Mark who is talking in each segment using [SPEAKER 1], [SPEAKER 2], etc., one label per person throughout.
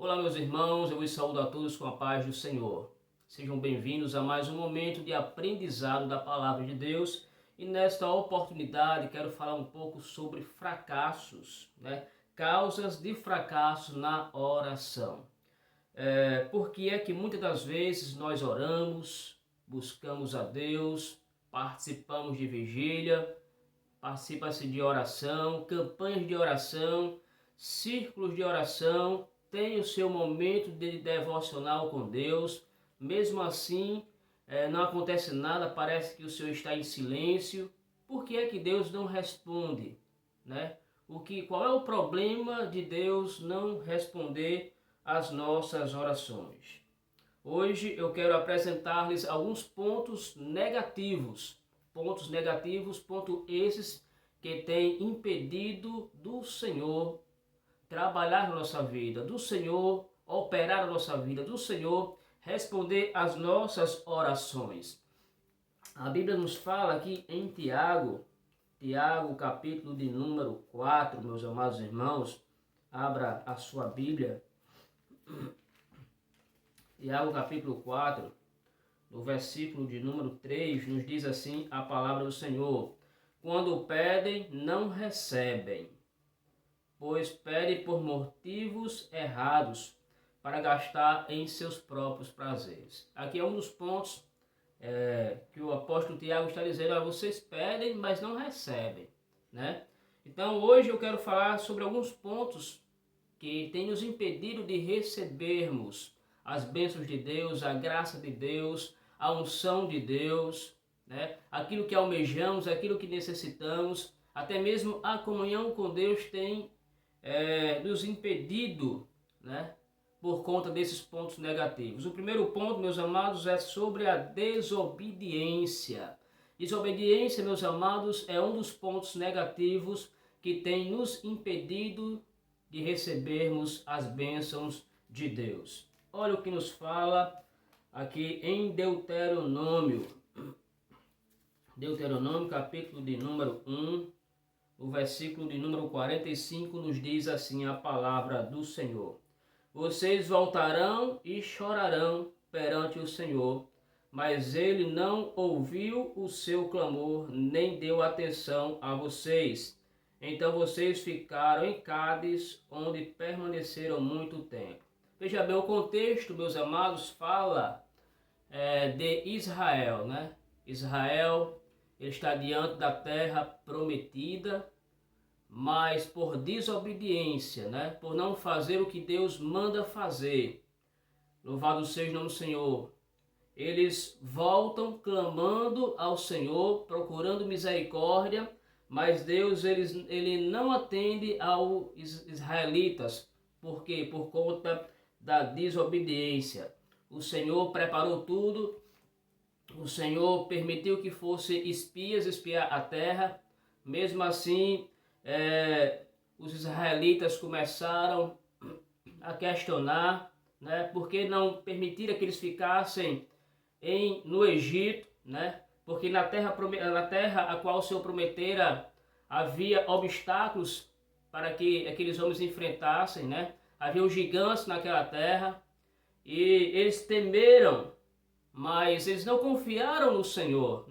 [SPEAKER 1] Olá, meus irmãos, eu vos saúdo a todos com a paz do Senhor. Sejam bem-vindos a mais um momento de aprendizado da Palavra de Deus. E nesta oportunidade quero falar um pouco sobre fracassos, Causas de fracasso na oração. Por que é que muitas das vezes nós oramos, buscamos a Deus, participamos de vigília, participa-se de oração, campanhas de oração, círculos de oração, tem o seu momento de devocional com Deus, mesmo assim não acontece nada, parece que o Senhor está em silêncio. Por que é que Deus não responde? Qual é o problema de Deus não responder às nossas orações? Hoje eu quero apresentar-lhes alguns pontos negativos, pontos esses que têm impedido do Senhor trabalhar na nossa vida, do Senhor operar na nossa vida, do Senhor responder às nossas orações. A Bíblia nos fala aqui em Tiago, capítulo de número 4, meus amados irmãos, abra a sua Bíblia. Tiago capítulo 4, no versículo de número 3, nos diz assim a palavra do Senhor: quando pedem, não recebem, pois pedem por motivos errados, para gastar em seus próprios prazeres. Aqui é um dos pontos que o apóstolo Tiago está dizendo: vocês pedem, mas não recebem, Então hoje eu quero falar sobre alguns pontos que têm nos impedido de recebermos as bênçãos de Deus, a graça de Deus, a unção de Deus, aquilo que almejamos, aquilo que necessitamos, até mesmo a comunhão com Deus tem nos impedido, por conta desses pontos negativos. O primeiro ponto, meus amados, é sobre a desobediência. Desobediência, meus amados, é um dos pontos negativos que tem nos impedido de recebermos as bênçãos de Deus. Olha o que nos fala aqui em Deuteronômio. Deuteronômio, capítulo de número 1, o versículo de número 45, nos diz assim a palavra do Senhor: vocês voltarão e chorarão perante o Senhor, mas ele não ouviu o seu clamor, nem deu atenção a vocês. Então vocês ficaram em Cádiz, onde permaneceram muito tempo. Veja bem, o contexto, meus amados, fala de Israel, Israel, ele está diante da terra prometida, mas por desobediência, por não fazer o que Deus manda fazer. Louvado seja o nome do Senhor. Eles voltam clamando ao Senhor, procurando misericórdia, mas Deus ele não atende aos israelitas. Por quê? Por conta da desobediência. O Senhor preparou tudo, o Senhor permitiu que fossem espias espiar a terra. Mesmo assim, os israelitas começaram a questionar, por que não permitiram que eles ficassem no Egito, porque na terra a qual o Senhor prometera havia obstáculos para que aqueles homens enfrentassem, havia gigantes naquela terra, e eles temeram, mas eles não confiaram no Senhor,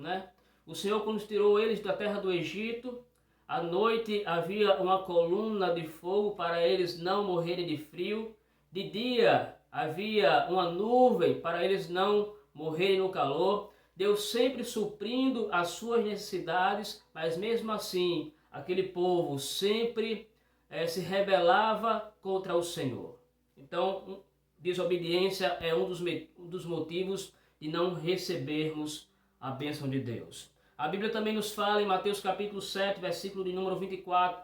[SPEAKER 1] O Senhor, quando tirou eles da terra do Egito, à noite havia uma coluna de fogo para eles não morrerem de frio. De dia havia uma nuvem para eles não morrerem no calor. Deus sempre suprindo as suas necessidades, mas mesmo assim aquele povo sempre se rebelava contra o Senhor. Então, desobediência é um dos motivos de não recebermos a bênção de Deus. A Bíblia também nos fala em Mateus capítulo 7, versículo de número 24,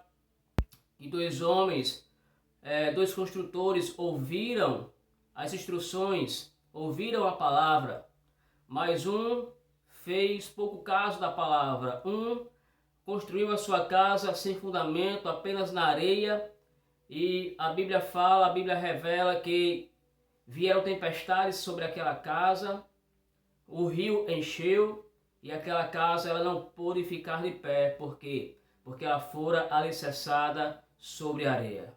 [SPEAKER 1] que dois construtores ouviram as instruções, ouviram a palavra, mas um fez pouco caso da palavra. Um construiu a sua casa sem fundamento, apenas na areia, e a Bíblia revela que vieram tempestades sobre aquela casa, o rio encheu, e aquela casa ela não pôde ficar de pé. Por quê? Porque ela fora alicerçada sobre a areia.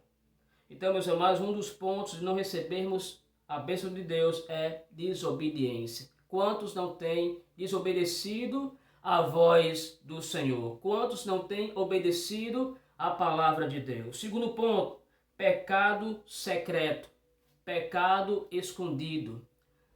[SPEAKER 1] Então, meus amados, um dos pontos de não recebermos a bênção de Deus é desobediência. Quantos não têm desobedecido à voz do Senhor? Quantos não têm obedecido à palavra de Deus? Segundo ponto, pecado secreto, pecado escondido.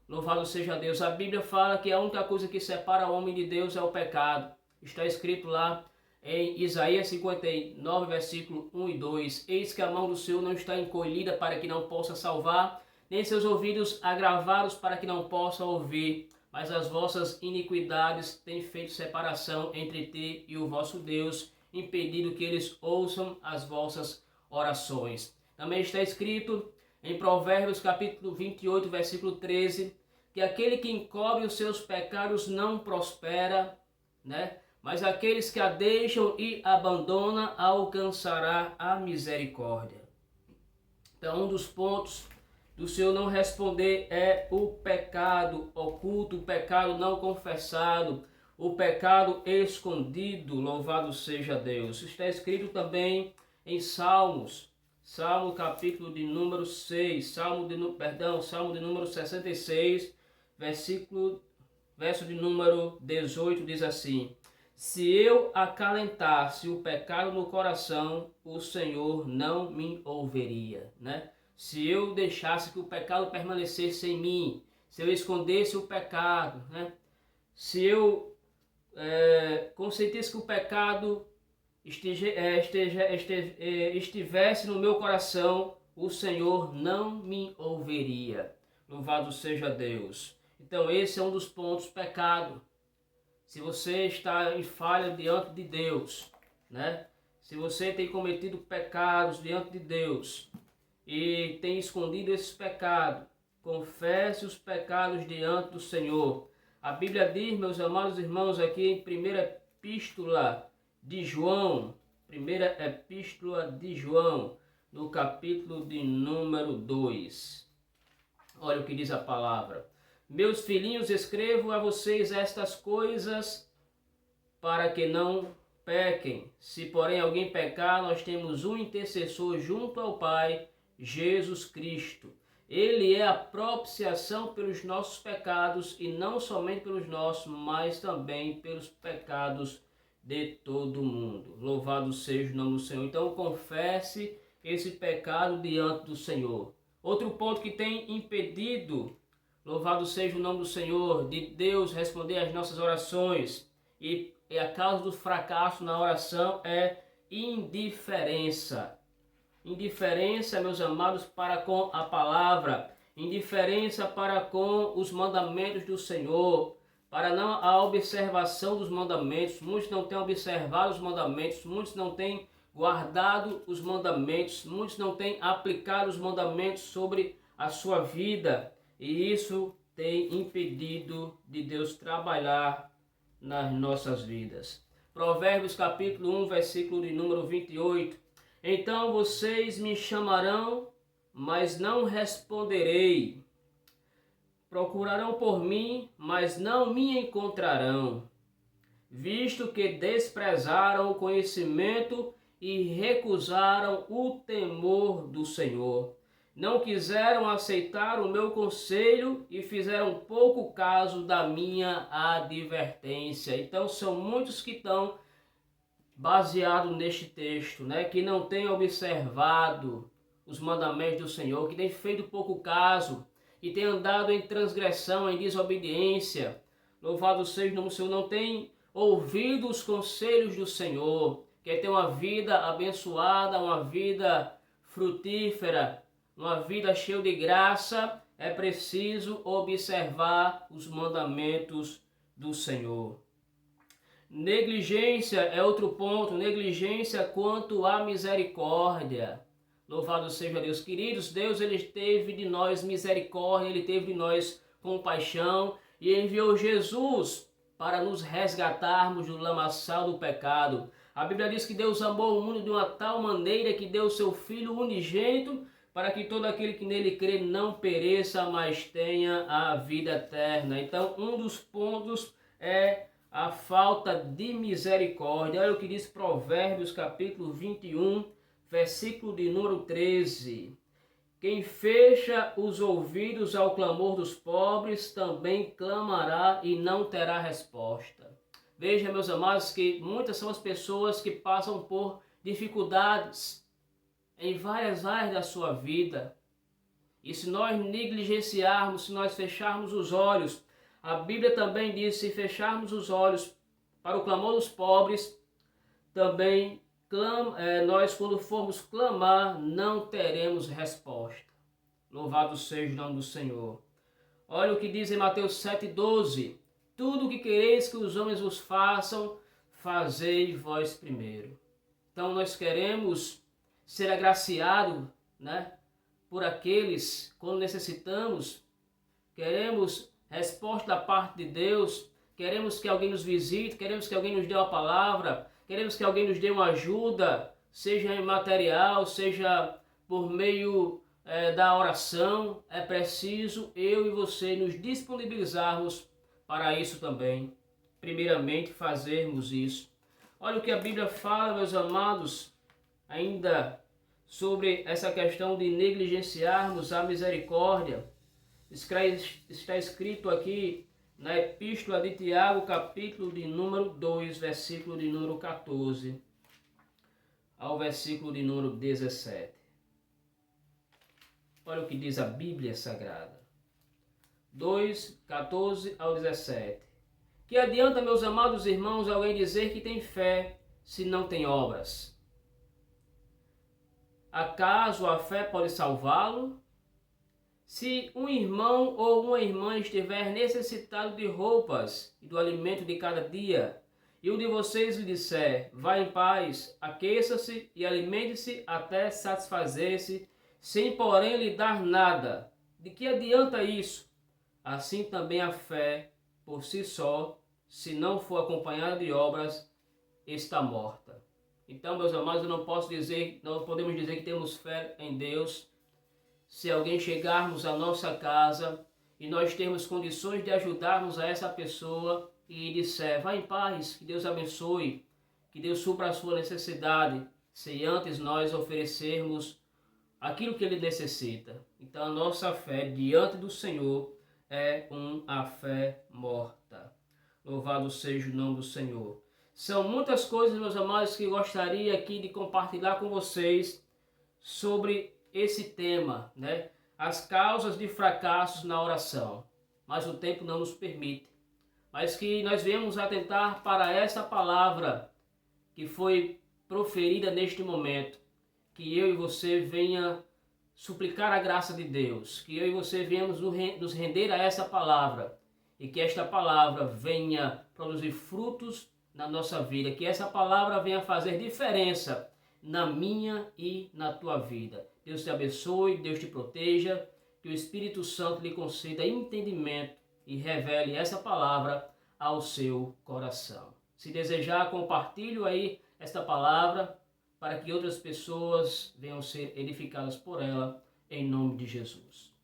[SPEAKER 1] Louvado seja Deus. A Bíblia fala que a única coisa que separa o homem de Deus é o pecado. Está escrito lá em Isaías 59, versículo 1 e 2. Eis que a mão do Senhor não está encolhida para que não possa salvar, nem seus ouvidos agravados para que não possa ouvir. Mas as vossas iniquidades têm feito separação entre ti e o vosso Deus, impedindo que eles ouçam as vossas orações. Também está escrito em Provérbios capítulo 28, versículo 13, que aquele que encobre os seus pecados não prospera, né? Mas aqueles que a deixam e abandona alcançará a misericórdia. Então, um dos pontos do Senhor não responder é o pecado oculto, o pecado não confessado, o pecado escondido. Louvado seja Deus. Está escrito também em Salmos, Salmo capítulo de número 6, Salmo de número 66, verso de número 18 diz assim: se eu acalentasse o pecado no coração, o Senhor não me ouviria, né? Se eu deixasse que o pecado permanecesse em mim, se eu escondesse o pecado, né? Se eu consentisse que o pecado estivesse no meu coração, o Senhor não me ouviria. Louvado seja Deus. Então esse é um dos pontos, pecado. Se você está em falha diante de Deus, né? Se você tem cometido pecados diante de Deus e tem escondido esses pecados, confesse os pecados diante do Senhor. A Bíblia diz, meus amados irmãos, aqui em primeira epístola de João, no capítulo de número 2. Olha o que diz a palavra. Meus filhinhos, escrevo a vocês estas coisas para que não pequem. Se porém alguém pecar, nós temos um intercessor junto ao Pai, Jesus Cristo. Ele é a propiciação pelos nossos pecados, e não somente pelos nossos, mas também pelos pecados de todo mundo. Louvado seja o nome do Senhor. Então confesse esse pecado diante do Senhor. Outro ponto que tem impedido, louvado seja o nome do Senhor, de Deus responder às nossas orações, e a causa do fracasso na oração é indiferença. Indiferença, meus amados, para com a palavra, indiferença para com os mandamentos do Senhor, para não a observação dos mandamentos. Muitos não têm observado os mandamentos, muitos não têm guardado os mandamentos, muitos não têm aplicado os mandamentos sobre a sua vida, e isso tem impedido de Deus trabalhar nas nossas vidas. Provérbios capítulo 1, versículo de número 28. Então vocês me chamarão, mas não responderei. Procurarão por mim, mas não me encontrarão, visto que desprezaram o conhecimento e recusaram o temor do Senhor. Não quiseram aceitar o meu conselho e fizeram pouco caso da minha advertência. Então são muitos que estão baseados neste texto, né? Que não têm observado os mandamentos do Senhor, que têm feito pouco caso, que têm andado em transgressão, em desobediência. Louvado seja o nome do Senhor, não tem ouvido os conselhos do Senhor, quer ter uma vida abençoada, uma vida frutífera, uma vida cheia de graça, é preciso observar os mandamentos do Senhor. Negligência é outro ponto, negligência quanto à misericórdia. Louvado seja Deus. Queridos, Deus ele teve de nós misericórdia, ele teve de nós compaixão e enviou Jesus para nos resgatarmos do lamaçal do pecado. A Bíblia diz que Deus amou o mundo de uma tal maneira que deu o seu Filho unigênito para que todo aquele que nele crê não pereça, mas tenha a vida eterna. Então, um dos pontos é a falta de misericórdia. Olha o que diz Provérbios capítulo 21, versículo de número 13. Quem fecha os ouvidos ao clamor dos pobres também clamará e não terá resposta. Veja, meus amados, que muitas são as pessoas que passam por dificuldades em várias áreas da sua vida. E se nós negligenciarmos, se nós fecharmos os olhos, a Bíblia também diz, se fecharmos os olhos para o clamor dos pobres, também nós, quando formos clamar, não teremos resposta. Louvado seja o nome do Senhor. Olha o que diz em Mateus 7,12. Tudo o que quereis que os homens vos façam, fazei vós primeiro. Então nós queremos ser agraciados, né, por aqueles, quando necessitamos, queremos resposta da parte de Deus, queremos que alguém nos visite, queremos que alguém nos dê uma palavra, queremos que alguém nos dê uma ajuda, seja material, seja por meio da oração. É preciso eu e você nos disponibilizarmos para isso também. Primeiramente, fazermos isso. Olha o que a Bíblia fala, meus amados, ainda sobre essa questão de negligenciarmos a misericórdia. Está escrito aqui na Epístola de Tiago, capítulo de número 2, versículo de número 14 ao versículo de número 17. Olha o que diz a Bíblia Sagrada. 2, 14 ao 17. Que adianta, meus amados irmãos, alguém dizer que tem fé se não tem obras? Acaso a fé pode salvá-lo? Se um irmão ou uma irmã estiver necessitado de roupas e do alimento de cada dia, e um de vocês lhe disser, vá em paz, aqueça-se e alimente-se até satisfazer-se, sem porém lhe dar nada, de que adianta isso? Assim também a fé, por si só, se não for acompanhada de obras, está morta. Então, meus amados, não podemos dizer que temos fé em Deus se alguém chegarmos à nossa casa e nós termos condições de ajudarmos a essa pessoa e disser, vá em paz, que Deus abençoe, que Deus supra a sua necessidade, se antes nós oferecermos aquilo que ele necessita. Então a nossa fé diante do Senhor é uma fé morta. Louvado seja o nome do Senhor. São muitas coisas, meus amados, que gostaria aqui de compartilhar com vocês sobre esse tema, né? As causas de fracassos na oração. Mas o tempo não nos permite. Mas que nós venhamos atentar para essa palavra que foi proferida neste momento. Que eu e você venha suplicar a graça de Deus. Que eu e você venhamos nos render a essa palavra. E que esta palavra venha produzir frutos na nossa vida. Que essa palavra venha fazer diferença na minha e na tua vida. Deus te abençoe, Deus te proteja, que o Espírito Santo lhe conceda entendimento e revele essa palavra ao seu coração. Se desejar, compartilhe aí esta palavra para que outras pessoas venham ser edificadas por ela, em nome de Jesus.